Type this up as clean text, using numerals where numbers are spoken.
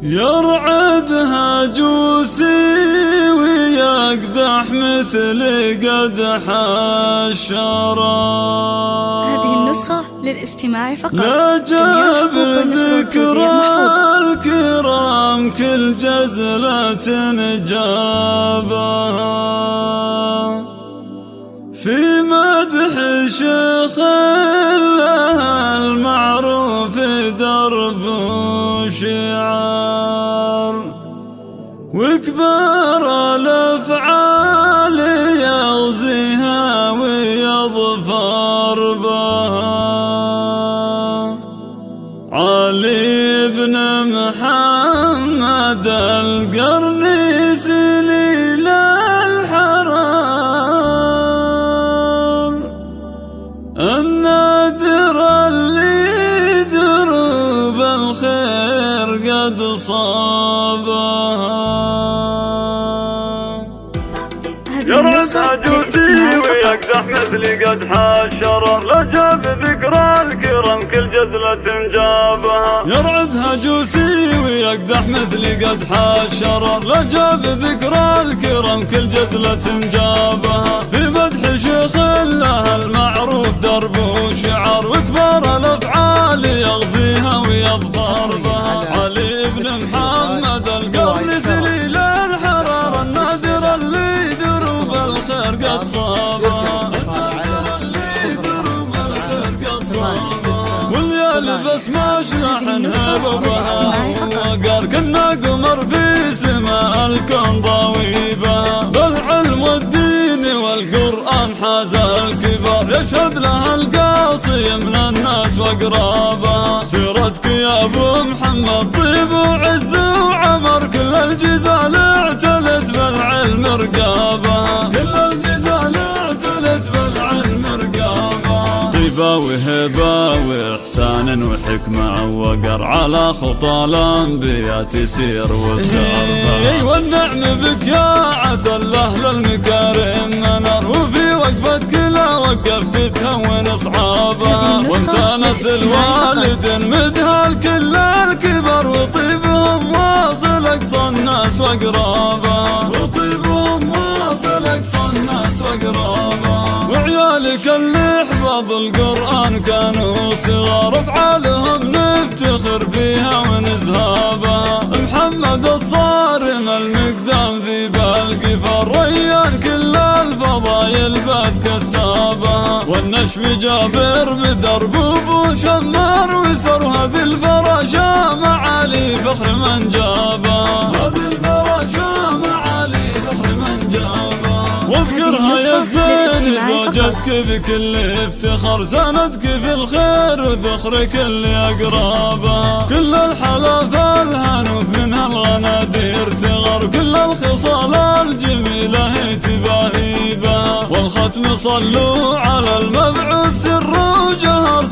يرعدها جوسي ويقدح مثل قدح الشراب. هذه النسخة للاستماع فقط. لا جاب ذكر الكرام كل جزلة جابها في مدح شيخ لها المعروف درب وشعار، وكبار الأفعال يغزيها ويظفر بها. علي بن محمد القرني سليل الحرار، النادر اللي دروب الخير قد صابها. يرعد عجوزي ويقدح مثل قدح الشرر، لا جاب ذكر الكرم كل جزلة جابها. يرعدها جوسي ويقدح مثل قدح الشرر، لا جاب ذكر الكرم كل جزلة جابها في مدح شيخ لها المعروف درب وشعار، وكبار الافعال يغزيها ويظفر بها. علي بن محمد القرني سليل الحرار، النادر اللي دروب الخير قد صابها، النادر اللي دروب الخير قد صابها. والليالي بس ما شلحنها بها وقار، كنا قمر في سماء الكون ضويبها. بالعلم والدين والقرآن حاز الكبار، يشهد لها القاصي من الناس واقرابها. سيرتك يا ابو محمد طيب وعز وعمر، كل الجزال اعتلت بالعلم رقابها، كل الجزال اعتلت بالعلم رقابها. طيبة وهبة واحسان وحكمة وقر، على خطى الانبياء تسير وتربى. والنعم بك يا عسى الاهل المكارم منر، وفي وقفتك لا وقفت تهون اصحابها. وانت نسل والد مدها الكل الكبر، وطيبهم واصل اقصى الناس واقرابها، وطيبهم واصل اقصى الناس واقرابها. وعيالك اللي حفظوا القرآن كانوا صغار، بحالهم نفتخر فيها ونزهابها. محمد الصارم المقدام ذي بالقفر، ريان كل الفضايل بات كسابها. والنشف جابر بدرب ابو شمار وسر، هذه الفراشة معالي فخر من جابها، هذه الفراشة معالي فخر من جابها. واذكرها يا زين زوجتك بكل افتخار، سندك في الخير وذخرك اللي اقرابها. كل الحلا فالهنوف منها الغنادير تغر، كل الخصال الجميلة هي تباهي بها. والختم صلوا على المبعوث سر وجهر.